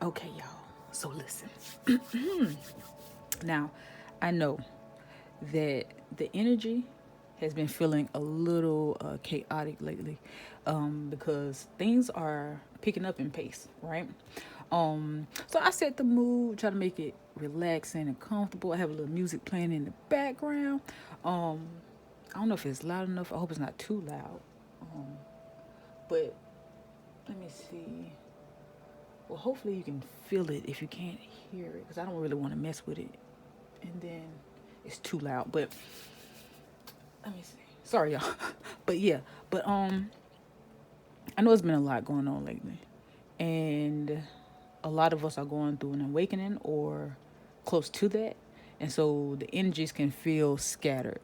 Okay, y'all. So listen. Now, I know that the energy has been feeling a little chaotic lately, because things are picking up in pace, right? So I set the mood, try to make it relaxing and comfortable. I have a little music playing in the background. Um, I don't know if it's loud enough. I hope it's not too loud. But let me see. Well, hopefully you can feel it if you can't hear it, because I don't really want to mess with it. And then it's too loud. But let me see. Sorry, y'all. But yeah. But I know it's been a lot going on lately, and a lot of us are going through an awakening or close to that, and so the energies can feel scattered.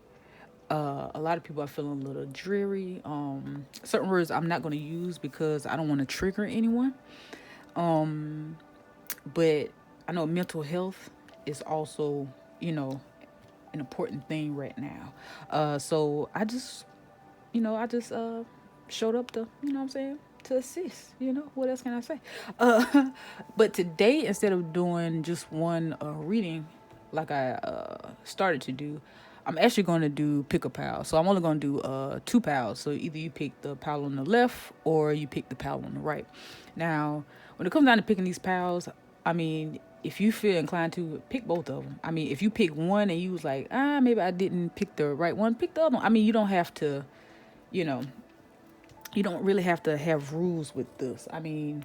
A lot of people are feeling a little dreary. Certain words I'm not going to use because I don't want to trigger anyone. But I know mental health is also, you know, an important thing right now. So I just showed up to, you know what I'm saying, to assist. What else can I say? But today, instead of doing just one reading, like I started to do, I'm actually going to do pick a pal. So I'm only going to do two pals. So either you pick the pal on the left or you pick the pal on the right. Now, when it comes down to picking these pals, I mean, if you feel inclined to pick both of them. I mean, if you pick one and you was like, maybe I didn't pick the right one, pick the other one. I mean, you don't have to, you know, you don't really have to have rules with this. I mean,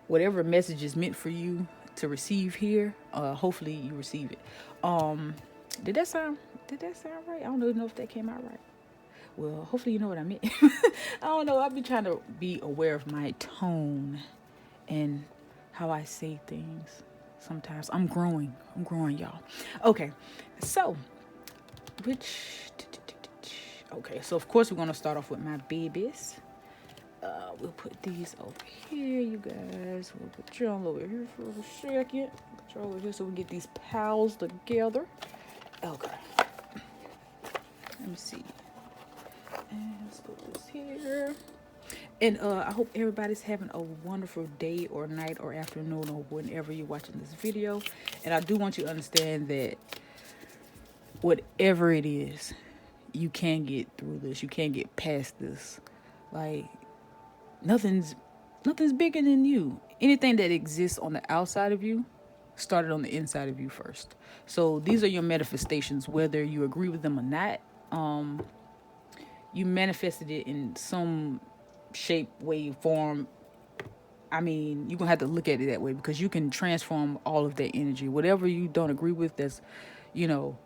whatever message is meant for you to receive here, hopefully you receive it. Um, did that sound? Did that sound right? I don't even know if that came out right. Well, hopefully you know what I meant. I don't know. I've been trying to be aware of my tone and how I say things. Sometimes I'm growing. I'm growing, y'all. Okay, so which? Okay, so of course we're gonna start off with my babies. We'll put these over here, you guys. We'll put you all over here for a second. Put you all over here so we get these pals together. Okay. Let me see. And let's put this here. And I hope everybody's having a wonderful day or night or afternoon or whenever you're watching this video. And I do want you to understand that whatever it is, you can get through this. You can get past this. Like nothing's nothing's bigger than you. Anything that exists on the outside of you started on the inside of you first. So these are your manifestations, whether you agree with them or not. You manifested it in some shape, way, form. I mean, you're gonna have to look at it that way because you can transform all of that energy. Whatever you don't agree with, that's, you know,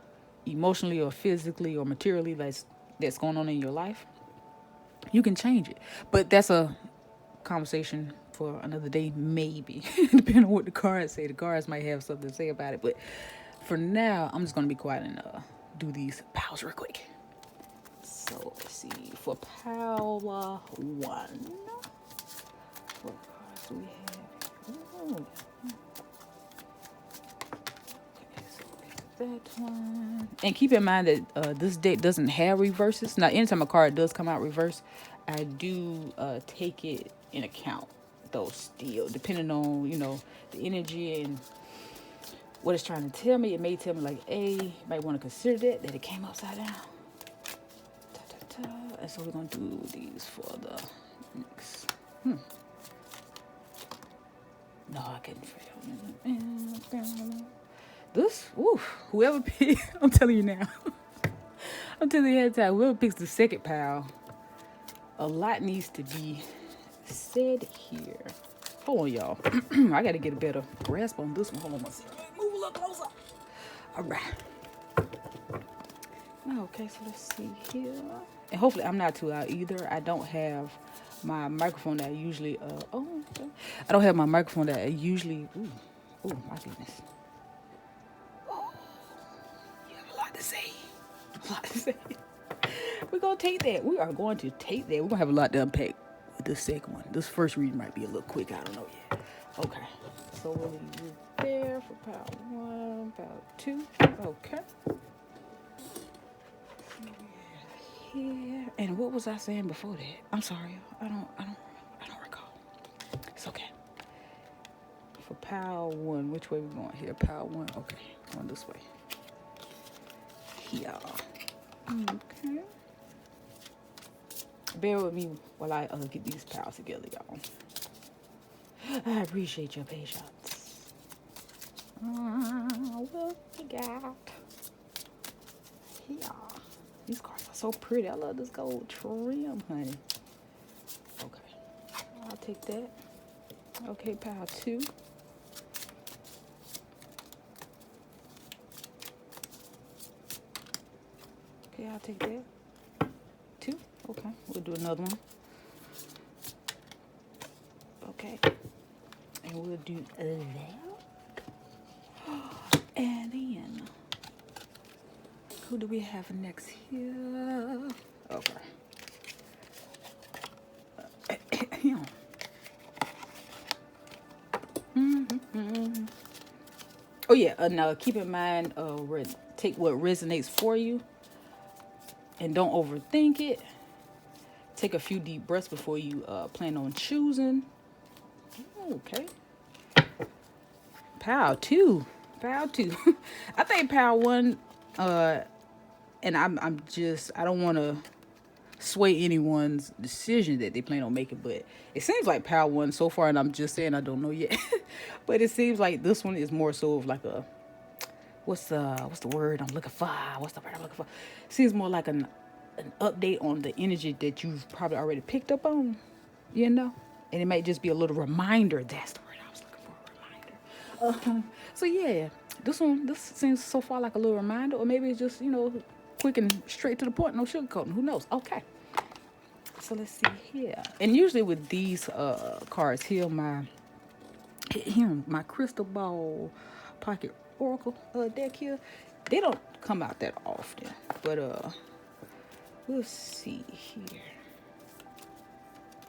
emotionally or physically or materially, that's going on in your life, you can change it. But that's a conversation for another day, maybe, depending on what the cards say. The cards might have something to say about it, but for now, I'm just gonna be quiet and do these pals real quick. So let's see. For pal one, what cards do we have? Ooh. Okay, so that one. And keep in mind that this deck doesn't have reverses. Now, anytime a card does come out reverse, I do take it in account, though, still, depending on, the energy and what it's trying to tell me. It may tell me, like, you might want to consider that it came upside down. And so we're going to do these for the next. No, I couldn't feel. This, whoever picks, I'm telling you now. I'm telling you ahead of time, whoever picks the second pile, a lot needs to be said here. Hold on, y'all. I got to get a better grasp on this one. Hold on one second. Move a little closer. All right. Okay, so let's see here. And hopefully I'm not too loud either. I don't have my microphone that I usually, okay. I don't have my microphone that I usually, my goodness. You have a lot to say. A lot to say. We're going to take that. We are going to take that. We're going to have a lot to unpack with this second one. This first reading might be a little quick. I don't know yet. Okay. So we'll leave you there for pile one, pile two. Okay. Here. And what was I saying before that? I'm sorry. I don't recall. It's okay. For Pal 1. Which way we going here? Pal 1. Okay, going this way. Yeah. Okay. Bear with me while I get these pals together, y'all. I appreciate your patience. What we got? Yeah. These cards are so pretty. I love this gold trim, honey. Okay. I'll take that. Okay, pile 2. Okay, I'll take that. 2. Okay, we'll do another one. Okay. And we'll do that. And then, who do we have next here? Okay. Oh yeah, now keep in mind, take what resonates for you and don't overthink it. Take a few deep breaths before you plan on choosing. Okay. Pal 2. Pal 2. I think Pal 1, and I don't want to sway anyone's decision that they plan on making, but it seems like Pal 1 so far, and I'm just saying I don't know yet, but it seems like this one is more so of like a, what's the word I'm looking for? Seems more like an update on the energy that you've probably already picked up on, you know? And it might just be a little reminder. That's the word I was looking for, a reminder. So yeah, this seems so far like a little reminder, or maybe it's just, quick and straight to the point, no sugarcoating. Who knows? Okay. So let's see here. And usually with these cards here, my crystal ball pocket oracle deck here, they don't come out that often. But we'll see here.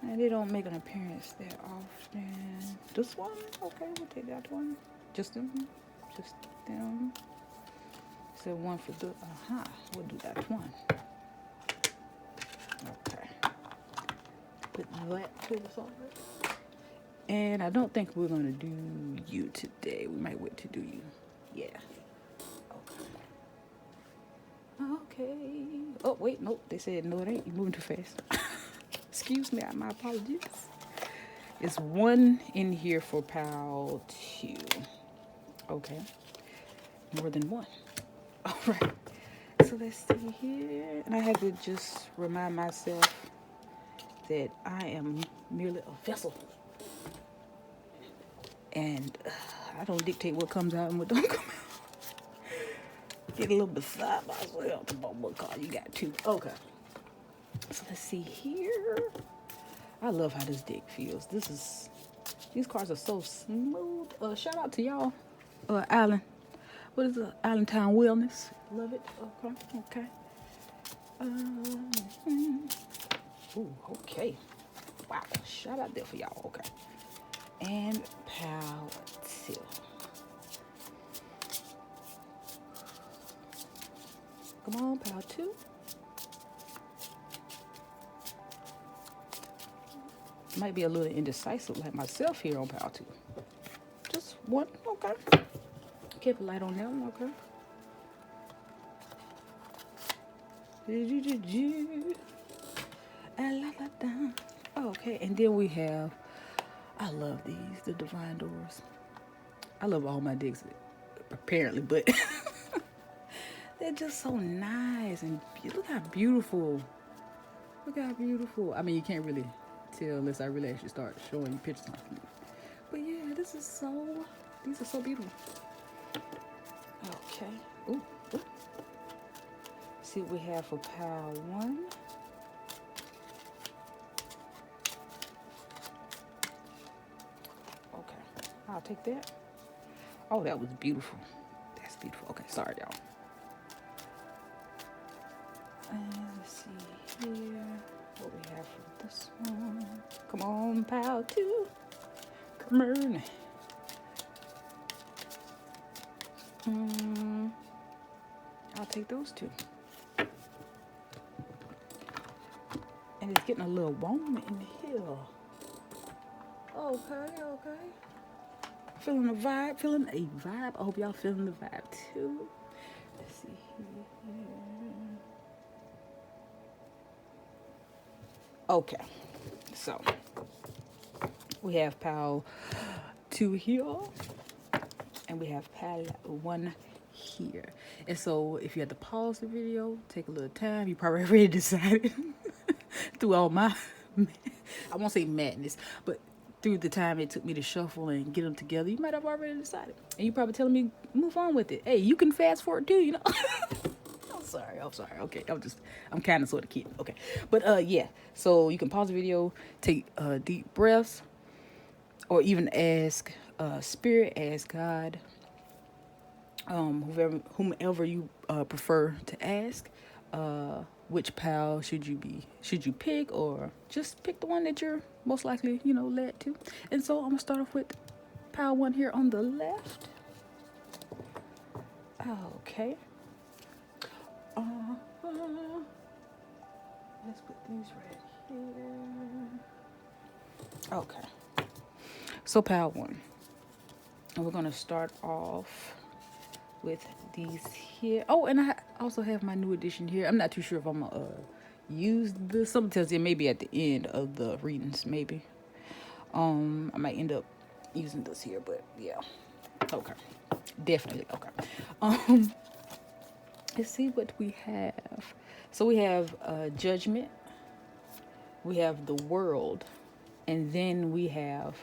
And they don't make an appearance that often. This one, okay, we'll take that one. Just them. So one for the we'll do that one. Okay. Put that to the side. And I don't think we're gonna do you today. We might wait to do you. Yeah. Okay. Oh wait, nope. They said no, it ain't. You're moving too fast. Excuse me. My apologies. It's 1 in here for Pal 2. Okay. More than 1. All right. So let's see here. And I have to just remind myself that I am merely a vessel. And I don't dictate what comes out and what don't come out. Get a little beside myself about what card you got too. Okay. So let's see here. I love how this deck feels. These cards are so smooth. Shout out to y'all. Allen. What is it? Allentown Wellness. Love it. Okay. Ooh, okay. Wow. Shout out there for y'all. Okay. And Pal 2. Come on, Pal 2. Might be a little indecisive like myself here on Pal 2. Just 1. Okay. Keep a light on that one. Okay. Okay, and then we have, I love these, the Divine Doors. I love all my decks, apparently, but they're just so nice. And look how beautiful. I mean, you can't really tell unless I really actually start showing you pictures on it. But yeah, these are so beautiful. Okay. Ooh. See what we have for Pal 1. Okay. I'll take that. Oh, that was beautiful. That's beautiful. Okay, sorry, y'all. And let's see here what we have for this one. Come on, Pal 2. Come on. I'll take those 2. And it's getting a little warm in here. Okay. Feeling a vibe, feeling a vibe. I hope y'all feeling the vibe too. Let's see here. Okay, so we have pal 2 here, and we have pal 1 here. And so if you had to pause the video, take a little time, you probably already decided through all my, I won't say madness, but through the time it took me to shuffle and get them together, you might have already decided. And you probably telling me, move on with it. Hey, you can fast forward too, you know. I'm sorry. Okay, I'm kind of sort of kidding. Okay, but yeah. So you can pause the video, take deep breaths, or even ask Spirit, ask God, whomever you prefer to ask. Which pal should you pick, or just pick the one that you're most likely led to. And so I'm gonna start off with pal 1 here on the left. Okay. Let's put these right here. Okay. So pal 1, and we're gonna start off with these here. Oh, and I also have my new edition here. I'm not too sure if I'm gonna use this. Something tells you maybe at the end of the readings, maybe. I might end up using this here, but yeah. Okay. Definitely okay. Let's see what we have. So we have Judgment, we have the World, and then we have,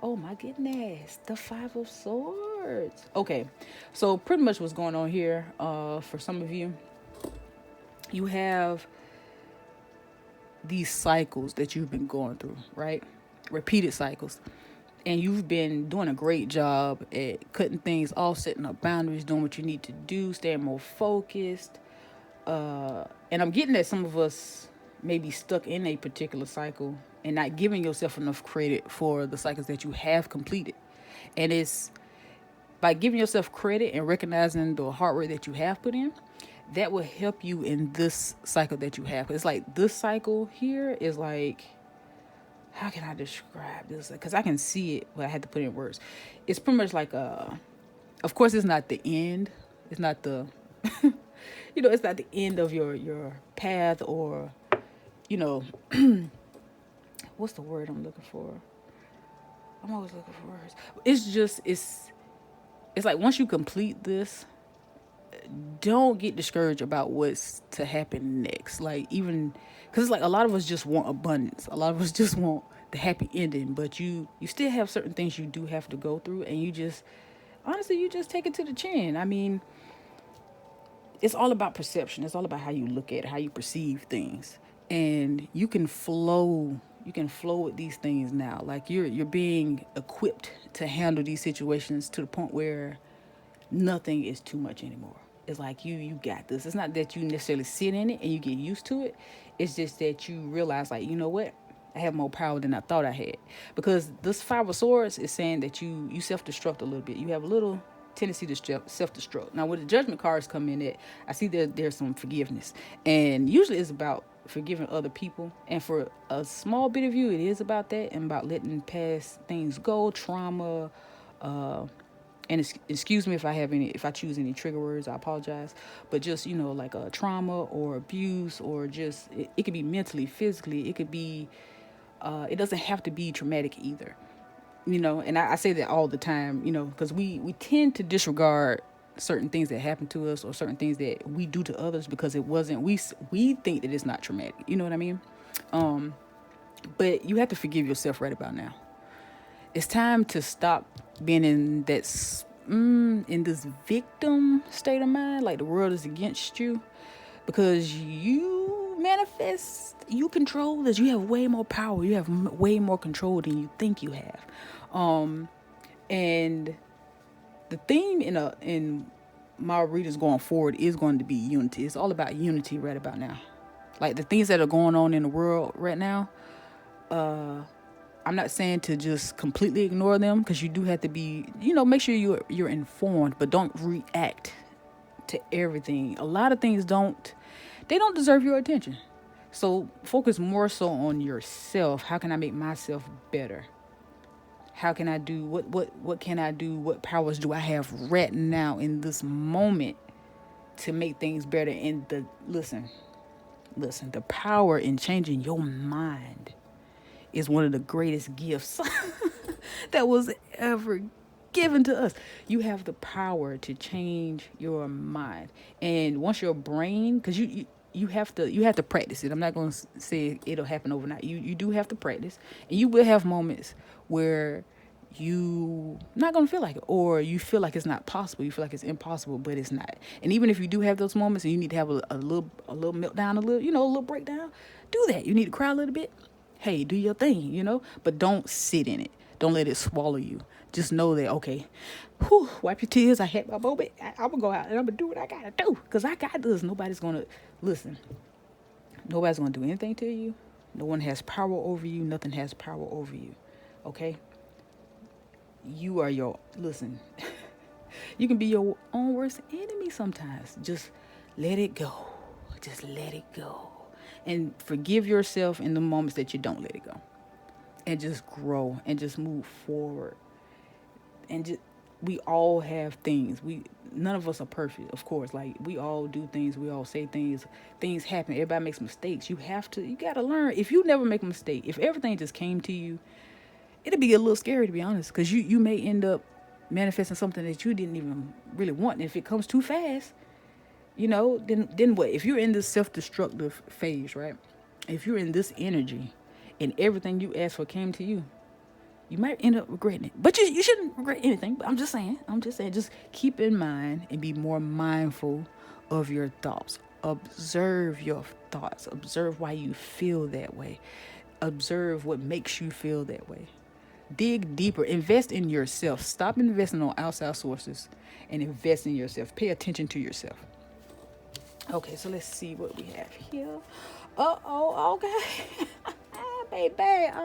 oh my goodness, the 5 of Swords. Okay, so pretty much what's going on here, for some of you, you have these cycles that you've been going through, right? Repeated cycles. And you've been doing a great job at cutting things off, setting up boundaries, doing what you need to do, staying more focused. And I'm getting that some of us may be stuck in a particular cycle and not giving yourself enough credit for the cycles that you have completed. And it's by giving yourself credit and recognizing the hard work that you have put in, that will help you in this cycle that you have. It's like this cycle here is like, how can I describe this? Because I can see it, but I had to put it in words. It's pretty much like of course it's not the end. It's not the, it's not the end of your path, or, what's the word I'm looking for? I'm always looking for words. It's like once you complete this, don't get discouraged about what's to happen next. Like, even because it's like a lot of us just want abundance, a lot of us just want the happy ending, but you still have certain things you do have to go through, and you just take it to the chin. I mean, it's all about perception. It's all about how you look at it, how you perceive things, and you can flow with these things now. Like, you're being equipped to handle these situations to the point where nothing is too much anymore. It's like you got this. It's not that you necessarily sit in it and you get used to it. It's just that you realize, like, you know what? I have more power than I thought I had. Because this 5 of Swords is saying that you self-destruct a little bit. You have a little tendency to self-destruct. Now, with the Judgment cards come in, that I see that there's some forgiveness. And usually it's about forgiving other people. And for a small bit of you, it is about that, and about letting past things go, trauma, and excuse me if I choose any trigger words, I apologize. But just, like a trauma or abuse, or just, it could be mentally, physically. It could be, it doesn't have to be traumatic either. And I say that all the time, because we tend to disregard certain things that happen to us, or certain things that we do to others, because it wasn't, we think that it's not traumatic. You know what I mean? But you have to forgive yourself right about now. It's time to stop being in that in this victim state of mind, like the world is against you, because you manifest, you control this. You have way more power. You have way more control than you think you have. And the theme in my readings going forward is going to be unity. It's all about unity right about now. Like, the things that are going on in the world right now, I'm not saying to just completely ignore them, because you do have to be, make sure you're informed, but don't react to everything. A lot of things don't deserve your attention. So focus more so on yourself. How can I make myself better? How can I do what can I do? What powers do I have right now in this moment to make things better? And listen, the power in changing your mind is one of the greatest gifts that was ever given to us. You have the power to change your mind, and once your brain, because you have to practice it. I'm not going to say it'll happen overnight. You do have to practice, and you will have moments where you not gonna feel like it, or you feel like it's not possible, you feel like it's impossible, but it's not. And even if you do have those moments and you need to have a little meltdown, a little breakdown, do that. You need to cry a little bit, hey, do your thing, but don't sit in it. Don't let it swallow you. Just know that, okay, whew, wipe your tears. I had my moment. I'm gonna go out and I'm gonna do what I gotta do, because I got this. Nobody's gonna listen. Nobody's gonna do anything to you. No one has power over you. Nothing has power over you. Okay? You are listen. You can be your own worst enemy sometimes. Just let it go. Just let it go. And forgive yourself in the moments that you don't let it go. And just grow and just move forward. And just we all have things. None of us are perfect, of course. Like, we all do things, we all say things. Things happen. Everybody makes mistakes. You gotta learn. If you never make a mistake, if everything just came to you, it'd be a little scary, to be honest, because you may end up manifesting something that you didn't even really want. And if it comes too fast, then what? If you're in this self-destructive phase, right? If you're in this energy and everything you asked for came to you, you might end up regretting it. But you shouldn't regret anything. But I'm just saying, just keep in mind and be more mindful of your thoughts. Observe your thoughts. Observe why you feel that way. Observe what makes you feel that way. Dig deeper. Invest in yourself. Stop investing on outside sources and invest in yourself. Pay attention to yourself. Okay, so let's see what we have here. Okay. Baby,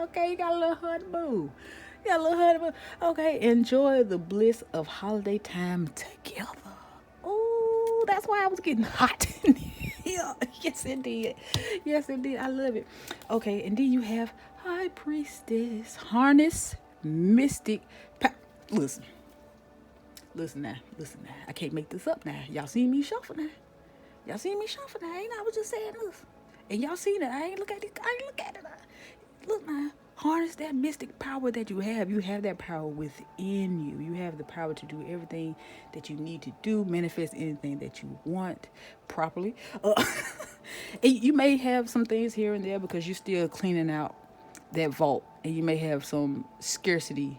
okay, you got a little honeymoon. Okay, enjoy the bliss of holiday time together. Oh, that's why I was getting hot in here. Yes, indeed. I love it. Okay, and then you have High Priestess, Harness, Mystic. Listen now. I can't make this up now. Y'all see me shuffle now. I was just saying this. And y'all seen it. I ain't look at it. Look now. Harness that mystic power that you have. You have that power within you. You have the power to do everything that you need to do. Manifest anything that you want properly. And you may have some things here and there because you're still cleaning out that vault. And you may have some scarcity,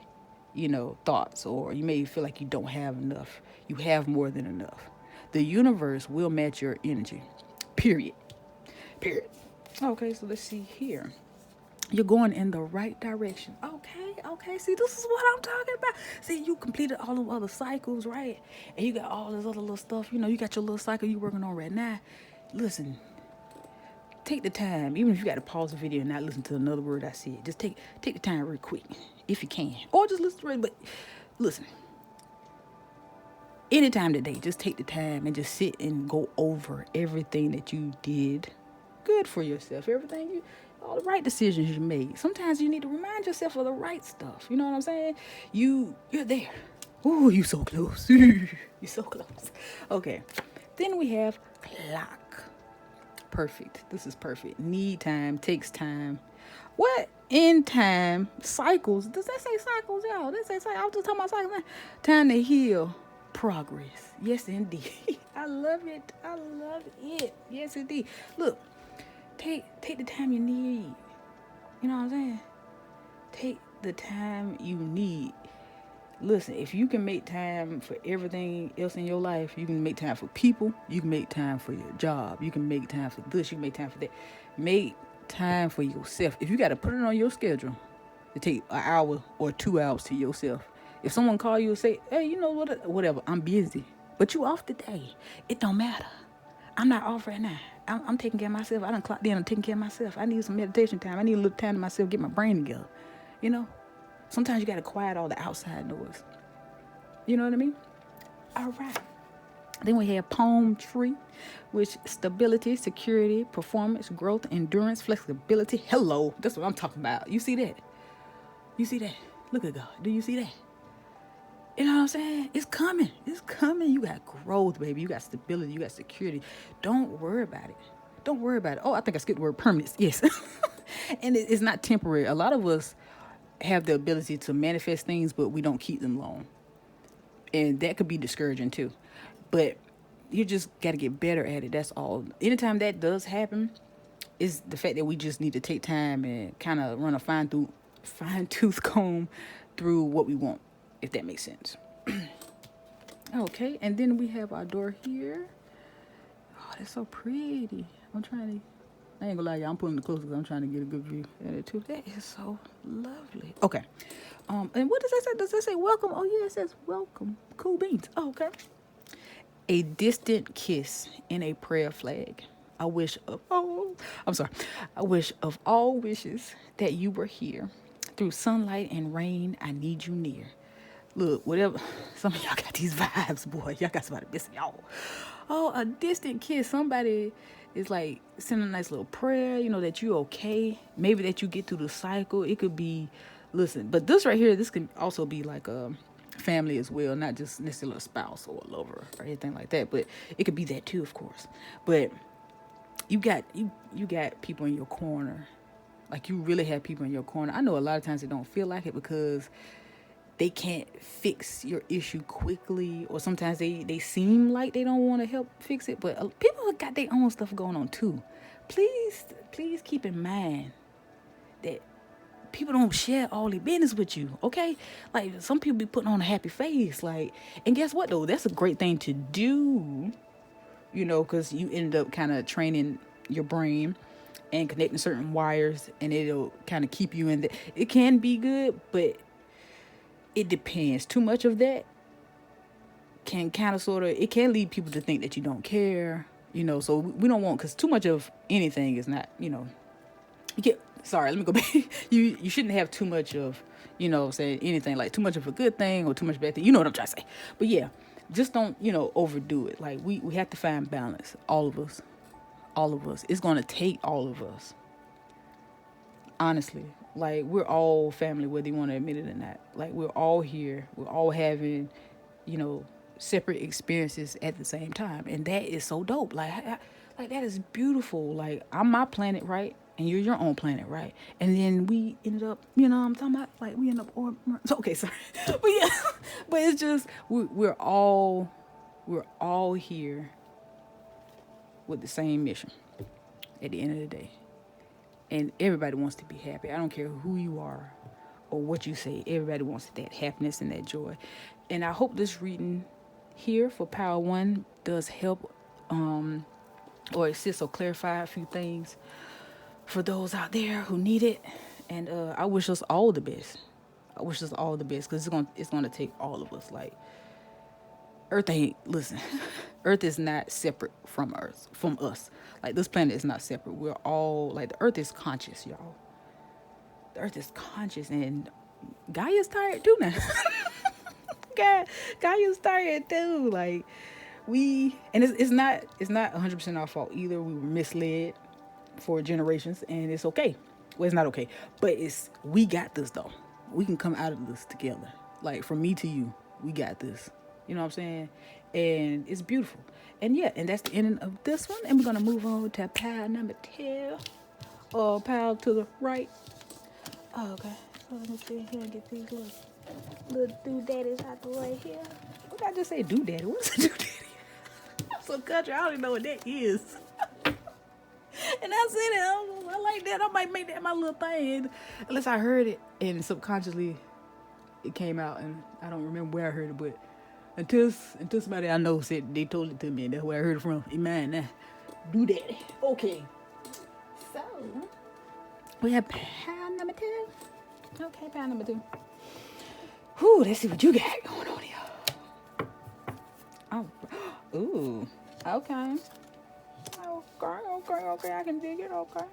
thoughts. Or you may feel like you don't have enough. You have more than enough. The universe will match your energy. Period. Okay, so let's see here. You're going in the right direction. Okay. See, this is what I'm talking about. See, you completed all the other cycles, right? And you got all this other little stuff. You got your little cycle you're working on right now. Listen, take the time. Even if you got to pause the video and not listen to another word I said, just take the time real quick, if you can. Or just listen to it. But listen, anytime today, just take the time and just sit and go over everything that you did good for yourself. All the right decisions you made. Sometimes you need to remind yourself of the right stuff. You know what I'm saying? You're there. Ooh, you so close. You're so close. Okay. Then we have clock. Perfect. This is perfect. Need time, takes time. What in time? Cycles. Does that say cycles, y'all? That say cycles. I was just talking about cycles. Time to heal. Progress. Yes, indeed. I love it. Yes, indeed. Look. Take the time you need. You know what I'm saying? Take the time you need. Listen, if you can make time for everything else in your life, you can make time for people, you can make time for your job, you can make time for this, you can make time for that. Make time for yourself. If you got to put it on your schedule to take an hour or 2 hours to yourself. If someone call you and say, hey, you know what, whatever, I'm busy, but you off today, it don't matter. I'm not off right now. I'm taking care of myself. I done clocked in. I'm taking care of myself. I need some meditation time. I need a little time to myself, get my brain together. Sometimes you got to quiet all the outside noise. You know what I mean? All right. Then we have palm tree, which stability, security, performance, growth, endurance, flexibility. Hello. That's what I'm talking about. You see that? Look at God. Do you see that? You know what I'm saying? It's coming. It's coming. You got growth, baby. You got stability. You got security. Don't worry about it. Don't worry about it. Oh, I think I skipped the word permanence. Yes. And it's not temporary. A lot of us have the ability to manifest things, but we don't keep them long. And that could be discouraging too. But you just got to get better at it. That's all. Anytime that does happen, is the fact that we just need to take time and kind of run a fine tooth comb through what we want, if that makes sense. Okay, and then we have our door here. Oh, that's so pretty. I ain't gonna lie, y'all, I'm pulling it closer because I'm trying to get a good view at it too. That is so lovely. Okay. And what does that say? Does that say welcome? Oh yeah, it says welcome. Cool beans. Oh, okay. A distant kiss in a prayer flag. I wish of I wish of all wishes that you were here. Through sunlight and rain, I need you near. Look, whatever. Some of y'all got these vibes, boy. Y'all got somebody missing y'all. Oh, a distant kiss. Somebody is like sending a nice little prayer, that you okay. Maybe that you get through the cycle. It could be, listen, but this right here, this can also be like a family as well, not just necessarily a spouse or a lover or anything like that. But it could be that too, of course. But you got people in your corner. Like, you really have people in your corner. I know a lot of times they don't feel like it because they can't fix your issue quickly, or sometimes they seem like they don't want to help fix it, but people got their own stuff going on too. Please keep in mind that people don't share all their business with you, okay? Like, some people be putting on a happy face, like, and guess what though? That's a great thing to do, because you end up kind of training your brain and connecting certain wires, and it'll kind of keep you in the. It can be good, but it depends. Too much of that can kind of sort of, it can lead people to think that you don't care, so we don't want, because too much of anything is not, you get, sorry, let me go back. You shouldn't have too much of, saying anything, like too much of a good thing or too much bad thing. You know what I'm trying to say. But yeah, just don't, overdo it. Like, we have to find balance. All of us. It's going to take all of us. Honestly, like, we're all family, whether you want to admit it or not. Like, we're all here. We're all having, separate experiences at the same time. And that is so dope. Like, like, that is beautiful. Like, I'm my planet, right? And you're your own planet, right? And then we ended up, I'm talking about, like, we end up, so, okay, sorry. But yeah, but it's just, we're all here with the same mission at the end of the day. And everybody wants to be happy. I don't care who you are or what you say. Everybody wants that happiness and that joy. And I hope this reading here for Power One does help or assist or clarify a few things for those out there who need it. And I wish us all the best. Because it's gonna take all of us. Like, Earth is not separate from us. Like, this planet is not separate. We're all, like, the Earth is conscious, y'all. The Earth is conscious, and Gaia's tired too now. Gaia's tired too. Like, and it's not 100% our fault either. We were misled for generations, and it's okay. Well, it's not okay, but we got this though. We can come out of this together. Like, from me to you, we got this. You know what I'm saying? And it's beautiful. And yeah, and that's the ending of this one. And we're going to move on to pile number 2. Or pile to the right. Oh, okay. So let me see here and get these little doodaddies out the way here. What did I just say? Doodaddy? What is a doodaddy? I'm so country. I don't even know what that is. And I said it. I like that. I might make that my little thing. Unless I heard it and subconsciously it came out. And I don't remember where I heard it, but until somebody I know said they told it to me, and that's where I heard it from. Amen. Now, do that. Okay. So we have pound number 2. Okay, pound number 2. Whew, let's see what you got going on here. Oh, ooh. Okay. Okay. I can dig it. Okay.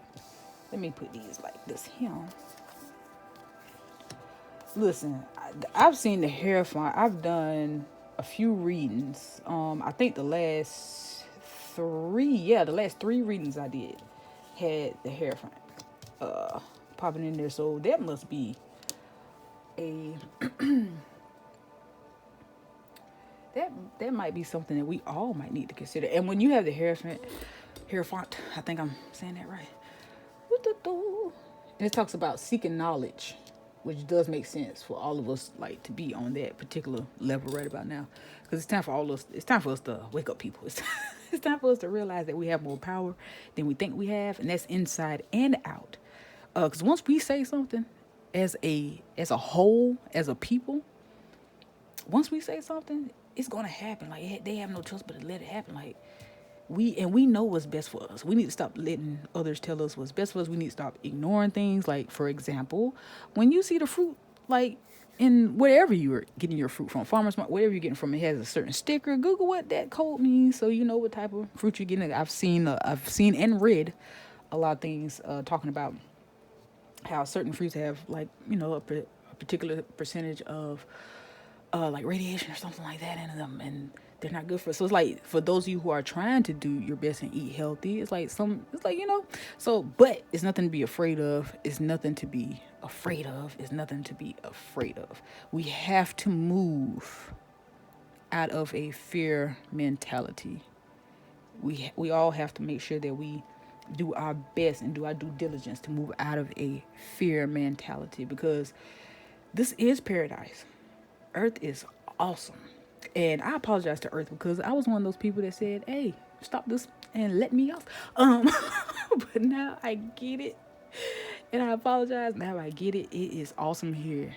Let me put these like this here. Listen, I've seen the hair fly. I've done a few readings. I think the last 3 readings I did had the hair front popping in there. So that must be a that might be something that we all might need to consider. And when you have the Hierophant, I think I'm saying that right. And it talks about seeking knowledge, which does make sense for all of us, like to be on that particular level right about now, because it's time for all us. It's time for us to wake up, people. It's time for us to realize that we have more power than we think we have, and that's inside and out. Because once we say something, as a whole, as a people, once we say something, it's gonna happen. Like they have no choice but to let it happen. Like we know what's best for us. We need to stop letting others tell us what's best for us. We need to stop ignoring things. Like, for example, when you see the fruit, like in wherever you're getting your fruit from, farmers market, wherever you're getting from, it has a certain sticker. Google what that code means, so you know what type of fruit you're getting. I've seen and read a lot of things talking about how certain fruits have, like, a particular percentage of like radiation or something like that in them, and they're not good for us. So it's like, for those of you who are trying to do your best and eat healthy, so, but it's nothing to be afraid of. It's nothing to be afraid of. It's nothing to be afraid of. We have to move out of a fear mentality. We all have to make sure that we do our best and do our due diligence to move out of a fear mentality, because this is paradise. Earth is awesome. And I apologize to Earth, because I was one of those people that said, hey, stop this and let me off. But now I get it. And I apologize. Now I get it. It is awesome here.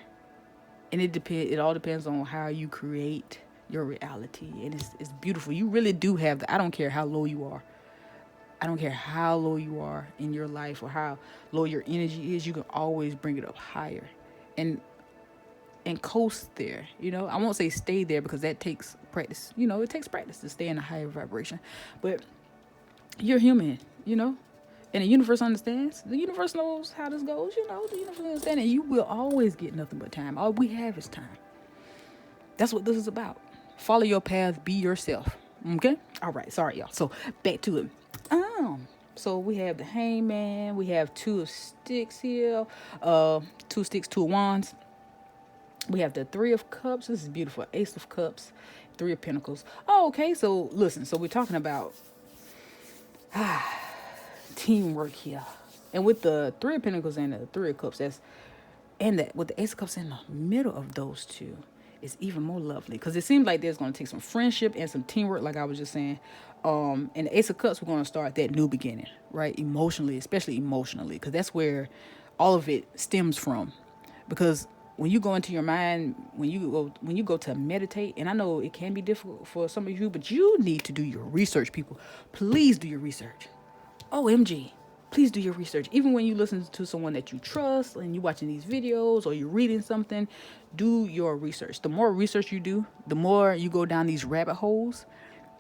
And it all depends on how you create your reality. And it's beautiful. You really do have I don't care how low you are. I don't care how low you are in your life or how low your energy is, you can always bring it up higher. And coast there. I won't say stay there, because that takes practice. It takes practice to stay in a higher vibration. But you're human, and the universe understands. The universe knows how this goes. The universe understands, and you will always get nothing but time. All we have is time. That's what this is about. Follow your path, be yourself. Okay? All right, sorry, y'all. So back to it. So we have the hangman, we have two of sticks here, two sticks, two of wands. We have the Three of Cups. This is beautiful. Ace of Cups, Three of Pentacles. Oh, okay. So listen. So we're talking about teamwork here, and with the Three of Pentacles and the Three of Cups, with the Ace of Cups in the middle of those two, it's even more lovely, because it seems like there's going to take some friendship and some teamwork, like I was just saying. And the Ace of Cups, we're going to start that new beginning, right? Emotionally, especially emotionally, because that's where all of it stems from. Because when you go into your mind, when you go to meditate, and I know it can be difficult for some of you, but you need to do your research, people. Please do your research. OMG. Please do your research. Even when you listen to someone that you trust and you're watching these videos or you're reading something, do your research. The more research you do, the more you go down these rabbit holes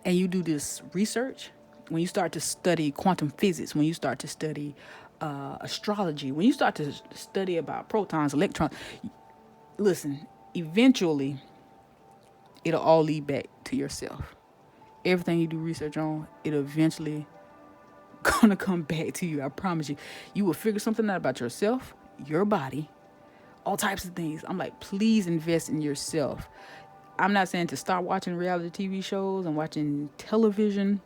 and you do this research. When you start to study quantum physics, when you start to study astrology, when you start to study about protons, electrons, listen, eventually it'll all lead back to yourself. Everything you do research on, it'll eventually gonna come back to you. I promise you. You will figure something out about yourself, your body, all types of things. I'm like, please invest in yourself. I'm not saying to start watching reality TV shows and watching television.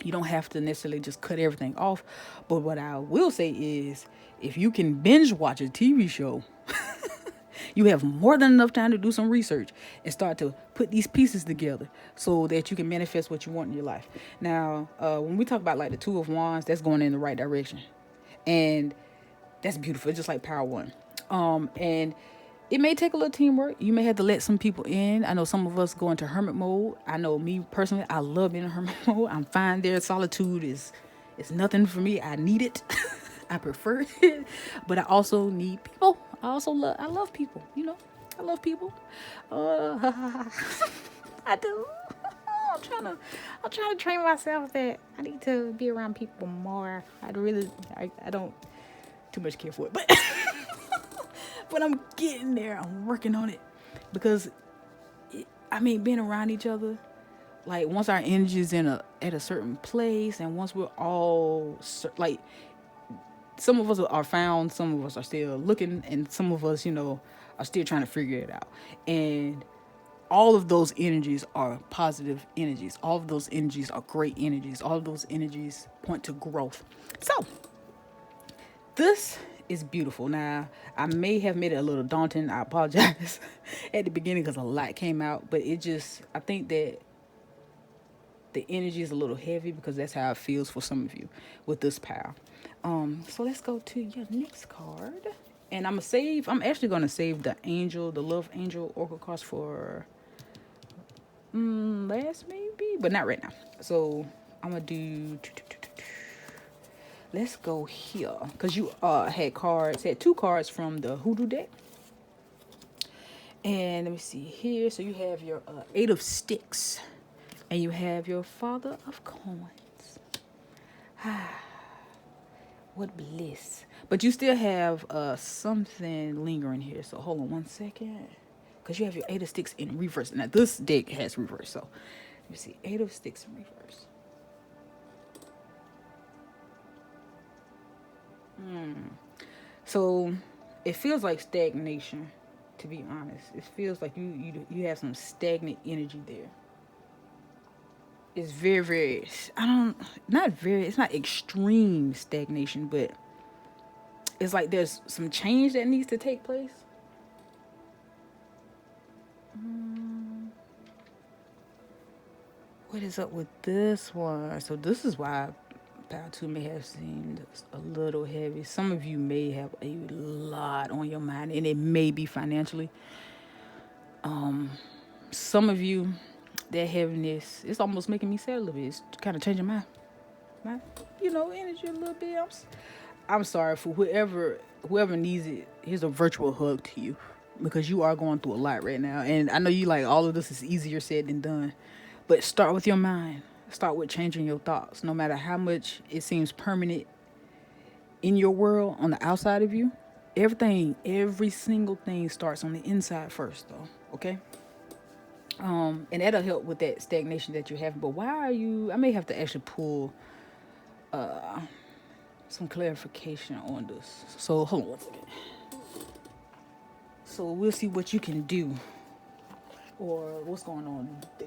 You don't have to necessarily just cut everything off. But what I will say is, if you can binge watch a TV show, you have more than enough time to do some research and start to put these pieces together so that you can manifest what you want in your life. Now, when we talk about like the Two of Wands, that's going in the right direction. And that's beautiful. It's just like Power One. And it may take a little teamwork. You may have to let some people in. I know some of us go into hermit mode. I know me personally, I love being in hermit mode. I'm fine there. Solitude is nothing for me. I need it. I prefer it. But I also need people. I love people. I love people. I do. I'm trying to train myself that I need to be around people more. I don't too much care for it, but I'm getting there. I'm working on it, because being around each other, like once our energy is at a certain place, and once we're all some of us are found, some of us are still looking, and some of us, are still trying to figure it out. And all of those energies are positive energies. All of those energies are great energies. All of those energies point to growth. So, this is beautiful. Now, I may have made it a little daunting. I apologize at the beginning because a lot came out, but I think that the energy is a little heavy because that's how it feels for some of you with this pile. So let's go to your next card. And I'm actually gonna save the love angel oracle cards for last maybe, but not right now. So I'm gonna do let's go here. Cause you had two cards from the hoodoo deck. And let me see here. So you have your Eight of Sticks. And you have your Father of Coins. What bliss. But you still have something lingering here. So hold on one second. Because you have your Eight of Sticks in reverse. Now this deck has reverse. So let me see. Eight of Sticks in reverse. So it feels like stagnation, to be honest. It feels like you have some stagnant energy there. It's very, very, it's not extreme stagnation, but it's like there's some change that needs to take place. What is up with this one? So this is why Pile 2 may have seemed a little heavy. Some of you may have a lot on your mind, and it may be financially. Some of you, that heaviness, it's almost making me sad a little bit. It's kind of changing my energy a little bit. I'm sorry for whoever needs it. Here's a virtual hug to you because you are going through a lot right now. And I know you like all of this is easier said than done, but start with your mind. Start with changing your thoughts. No matter how much it seems permanent in your world on the outside of you, every single thing starts on the inside first, though. Okay. And that'll help with that stagnation that you have. But why are you? I may have to actually pull some clarification on this. So hold on one second. So we'll see what you can do or what's going on there.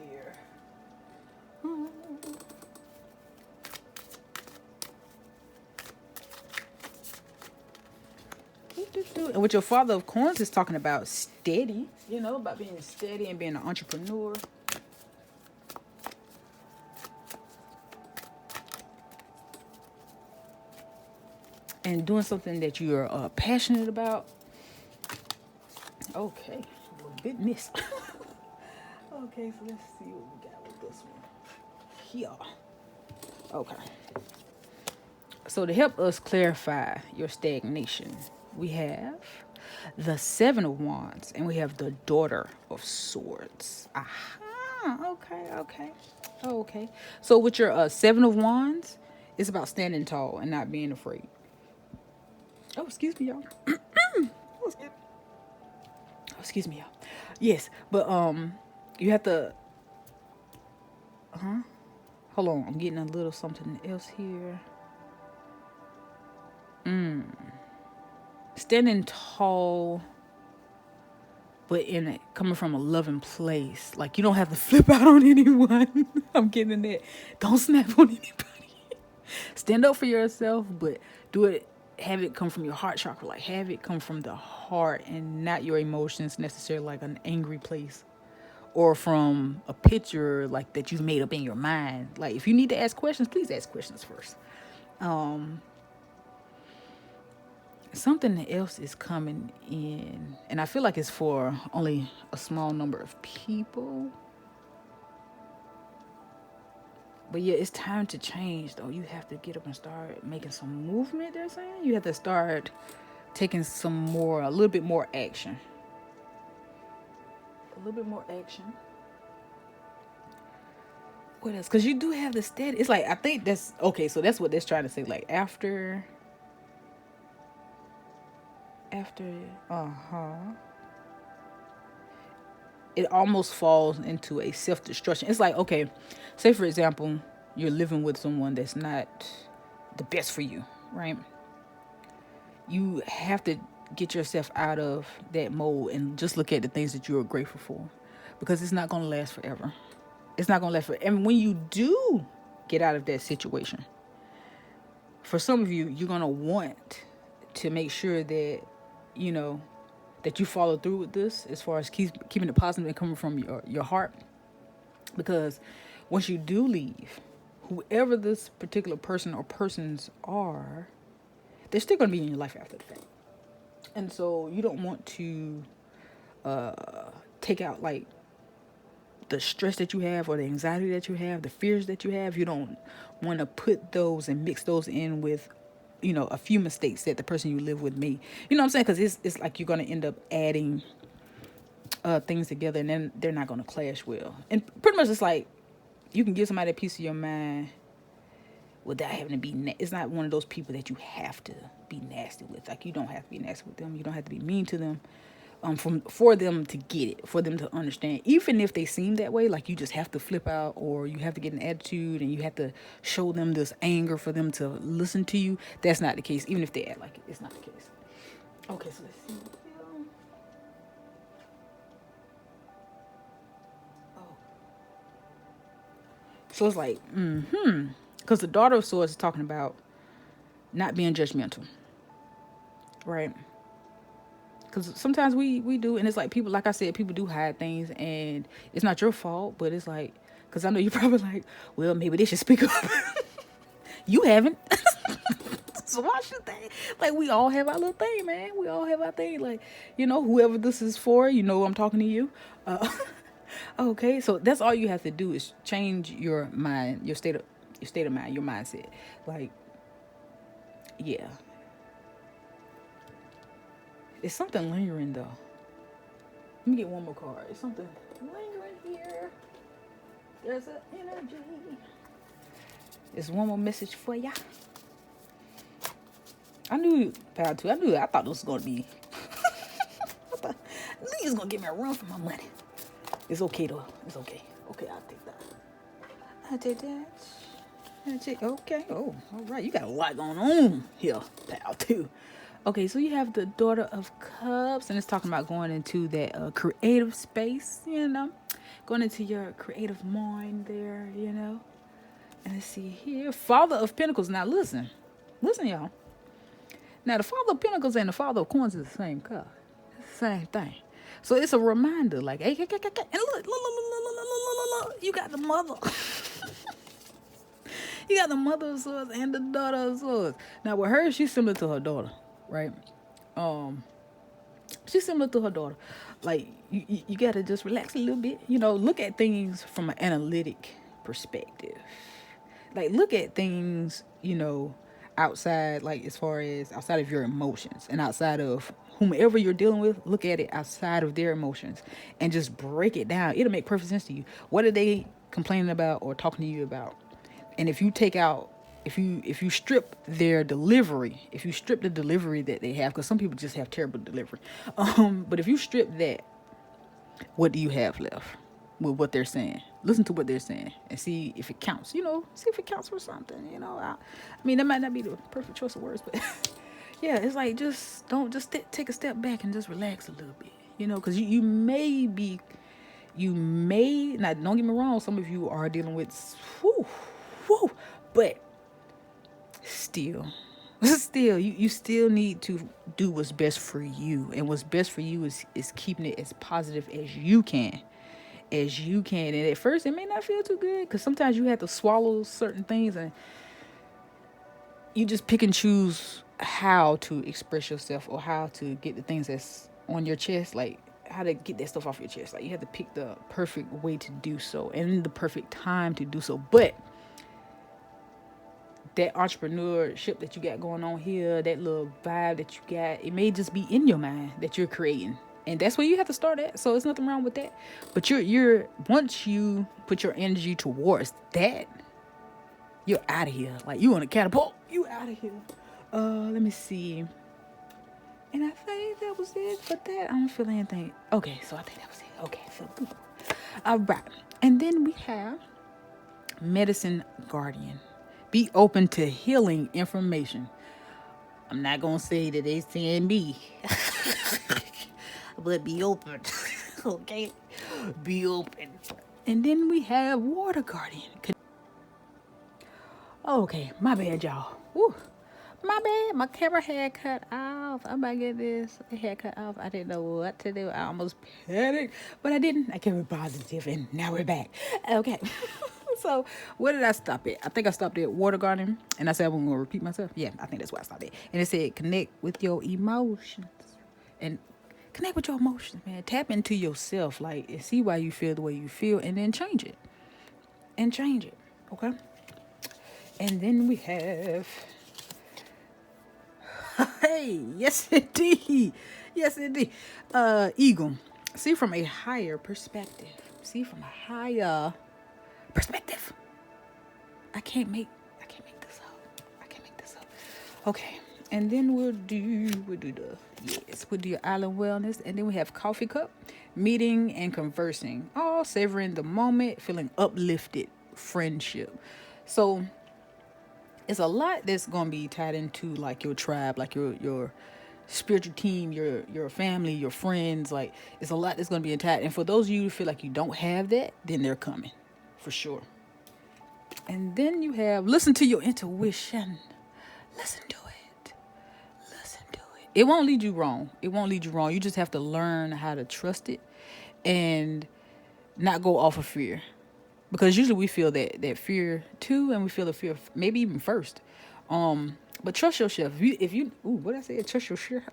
And with your Father of Coins is talking about steady, about being steady and being an entrepreneur. And doing something that you're passionate about. Okay, a little bit missed. Okay, so let's see what we got with this one. Here. Okay. So to help us clarify your stagnation, we have the Seven of Wands and we have the Daughter of Swords. Aha. Okay. So with your Seven of Wands, it's about standing tall and not being afraid. Oh, excuse me, y'all. Excuse me, y'all. Yes, but you have to. Hold on, I'm getting a little something else here. Standing tall, but coming from a loving place. Like you don't have to flip out on anyone. I'm getting that. Don't snap on anybody. Stand up for yourself, but do it. Have it come from your heart chakra. Like have it come from the heart and not your emotions necessarily, like an angry place. Or from a picture like that you've made up in your mind. Like if you need to ask questions, please ask questions first. Something else is coming in, and I feel like it's for only a small number of people. But yeah, it's time to change though. You have to get up and start making some movement, they're saying. You have to start taking a little bit more action. What else? Because you do have the steady. It's like, I think that's, okay, so that's what they're trying to say. Like, after, it almost falls into a self-destruction. It's like, okay, say for example, you're living with someone that's not the best for you, right? You have to get yourself out of that mode and just look at the things that you are grateful for, because it's not going to last forever. It's not going to last forever. And when you do get out of that situation, for some of you, you're going to want to make sure that, you know, that you follow through with this as far as keeping it positive and coming from your heart. Because once you do leave, whoever this particular person or persons are, they're still going to be in your life after the fact. And so you don't want to take out like the stress that you have or the anxiety that you have, the fears that you have. You don't want to put those and mix those in with, you know, a few mistakes that the person you live with made. You know what I'm saying? Because it's like you're going to end up adding things together, and then they're not going to clash well. And pretty much it's like you can give somebody a piece of your mind without having to be it's not one of those people that you have to be nasty with. Like, you don't have to be nasty with them. You don't have to be mean to them. For them to get it, for them to understand, even if they seem that way, like you just have to flip out, or you have to get an attitude and you have to show them this anger for them to listen to you. That's not the case. Even if they act like it, it's not the case. Okay, so let's see. Oh, so it's like, because the Daughter of Swords is talking about not being judgmental, right? Because sometimes we do, and it's like people, like I said, people do hide things, and it's not your fault, but it's like, because I know you're probably like, well, maybe they should speak up. You haven't. So why should they? Like, we all have our little thing, man. We all have our thing. Like, you know, whoever this is for, you know, I'm talking to you. Okay, so that's all you have to do is change your mind, your state of mind, your mindset. Like, yeah. It's something lingering, though. Let me get one more card. It's something lingering here. There's an energy. There's one more message for ya. I knew, Pal 2, I thought this was going to be... I thought he was going to give me a run for my money. It's okay, though. It's okay. Okay, I'll take that. I'll take that. Okay. Oh, all right. You got a lot going on here, Pal 2. Okay, so you have the Daughter of Cups, and it's talking about going into that creative space, you know, going into your creative mind there, you know. And let's see here, Father of Pentacles. Now listen, y'all. Now the Father of Pentacles and the Father of Coins is the same card, it's the same thing. So it's a reminder, like, hey, and look, you got the Mother. You got the Mother of Swords and the Daughter of Swords. Now with her, she's similar to her daughter. Right? She's similar to her daughter. Like, you gotta just relax a little bit. You know, look at things from an analytic perspective. Like, look at things, you know, outside, like, as far as outside of your emotions and outside of whomever you're dealing with. Look at it outside of their emotions and just break it down. It'll make perfect sense to you. What are they complaining about or talking to you about? And if you take out, if you strip their delivery, if you strip the delivery that they have, because some people just have terrible delivery, but if you strip that, what do you have left with what they're saying? Listen to what they're saying and see if it counts. You know, see if it counts for something. You know, I mean, that might not be the perfect choice of words, but yeah, it's like, just take a step back and just relax a little bit. You know, because you may now, don't get me wrong, some of you are dealing with but still you still need to do what's best for you, and what's best for you is keeping it as positive as you can. And at first it may not feel too good, because sometimes you have to swallow certain things, and you just pick and choose how to express yourself or how to get the things that's on your chest, like how to get that stuff off your chest. Like, you have to pick the perfect way to do so and the perfect time to do so. But that entrepreneurship that you got going on here, that little vibe that you got, it may just be in your mind that you're creating, and that's where you have to start at. So there's nothing wrong with that. But you're once you put your energy towards that, you're out of here. Like, you on a catapult, you out of here. Let me see. And I think that was it for that. I don't feel anything. Okay, so I think that was it. Okay, so all right. And then we have Medicine Guardian. Be open to healing information. I'm not going to say that they send me. But be open. Okay? Be open. And then we have Water Guardian. Okay, my bad, y'all. Woo. My bad. My camera had cut off. I might get this. It had cut off. I didn't know what to do. I almost panicked, but I didn't. I kept it positive, and now we're back. Okay. So, where did I stop at? I think I stopped at Water Garden, and I said I'm going to repeat myself. Yeah, I think that's where I stopped at. And it said connect with your emotions. And connect with your emotions, man. Tap into yourself, like, and see why you feel the way you feel, and then change it. And change it, okay? And then we have, hey, yes indeed, yes indeed, Eagle. See from a higher perspective. See from a higher perspective. I can't make this up. I can't make this up. Okay, and then we'll do your island wellness, and then we have coffee cup, meeting and conversing, all savoring the moment, feeling uplifted, friendship. So it's a lot that's gonna be tied into like your tribe, like your spiritual team, your family, your friends. Like it's a lot that's gonna be tied. And for those of you who feel like you don't have that, then they're coming, for sure. And then you have listen to your intuition. Listen to it. Listen to it. It won't lead you wrong. It won't lead you wrong. You just have to learn how to trust it and not go off of fear. Because usually we feel that fear too, and we feel the fear maybe even first. But trust yourself. If you what did I say? Trust yourself.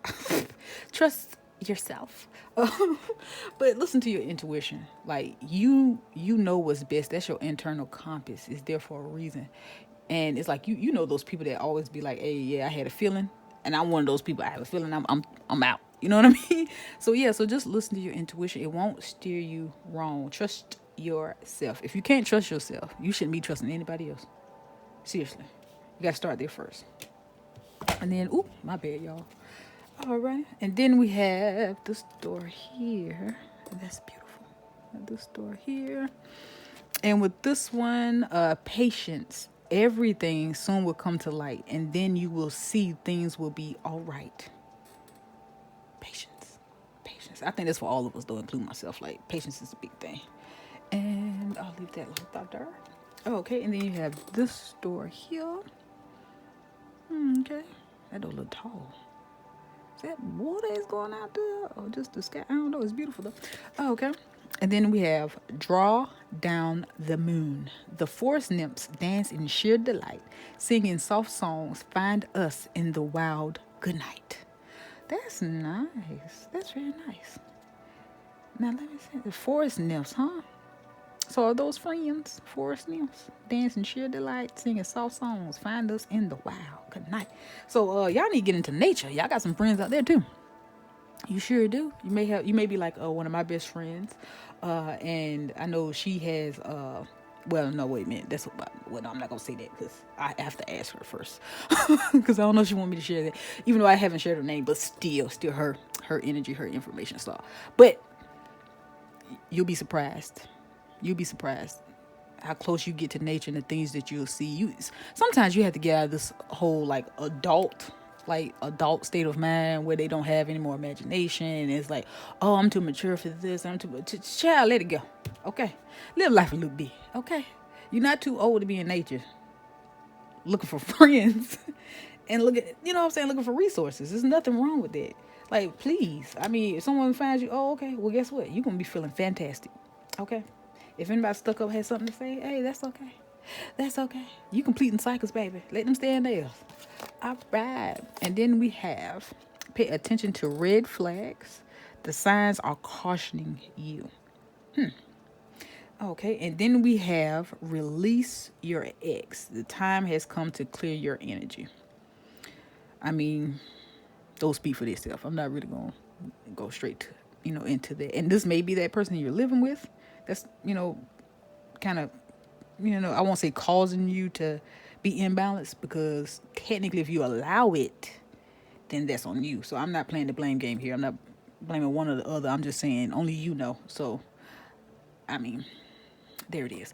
Trust yourself. But listen to your intuition. Like you know what's best. That's your internal compass. It's there for a reason. And it's like you know those people that always be like, hey, yeah, I had a feeling, and I'm one of those people. I have a feeling. I'm out. You know what I mean? So yeah. So just listen to your intuition. It won't steer you wrong. Trust yourself. If you can't trust yourself, you shouldn't be trusting anybody else. Seriously, you gotta start there first. And then, ooh, my bad, y'all. All right. And then we have the store here. That's beautiful. The store here. And with this one, patience. Everything soon will come to light, and then you will see things will be all right. Patience. Patience. I think that's for all of us, though, including myself. Like, patience is a big thing. And I'll leave that like that there. Okay, and then you have this store here. Okay. That don't look tall. Is that water is going out there? Or just the sky? I don't know. It's beautiful though. Okay. And then we have Draw Down the Moon. The forest nymphs dance in sheer delight, singing soft songs, find us in the wild good night. That's nice. That's very nice. Now let me see. The forest nymphs, huh? So are those friends, forest nymphs, dancing sheer delight, singing soft songs, find us in the wild good night. So y'all need to get into nature. Y'all got some friends out there too. You sure do. You may be like one of my best friends, and I know she has. Well, no, wait a minute. That's what. Well, no, I'm not gonna say that because I have to ask her first, because I don't know if she want me to share that. Even though I haven't shared her name, but still her energy, her information, stuff. But you'll be surprised. You'll be surprised how close you get to nature and the things that you'll see. Sometimes you have to get out of this whole adult state of mind where they don't have any more imagination, and it's like, oh, I'm too mature for this. I'm too child. Let it go. Okay, live life a little bit. Okay, you're not too old to be in nature, looking for friends, and looking for resources. There's nothing wrong with that. Like, please, I mean, if someone finds you, oh, okay, well, guess what? You're gonna be feeling fantastic. Okay. If anybody stuck up has something to say, hey, that's okay. That's okay. You completing cycles, baby. Let them stand there. All right. And then we have pay attention to red flags. The signs are cautioning you. Okay. And then we have release your ex. The time has come to clear your energy. I mean, those speak for themselves. I'm not really going to go straight to, into that. And this may be that person you're living with. That's, kind of, I won't say causing you to be imbalanced, because technically if you allow it, then that's on you. So I'm not playing the blame game here. I'm not blaming one or the other. I'm just saying only you know. So, I mean, there it is.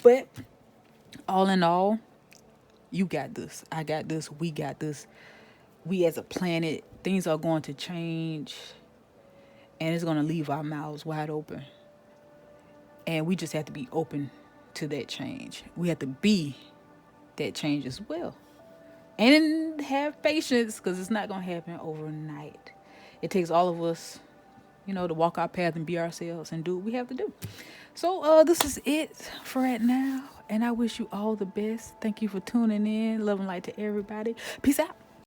But all in all, you got this. I got this. We got this. We as a planet things are going to change, and it's going to leave our mouths wide open. And we just have to be open to that change. We have to be that change as well. And have patience, because it's not going to happen overnight. It takes all of us, to walk our path and be ourselves and do what we have to do. So this is it for right now. And I wish you all the best. Thank you for tuning in. Love and light to everybody. Peace out.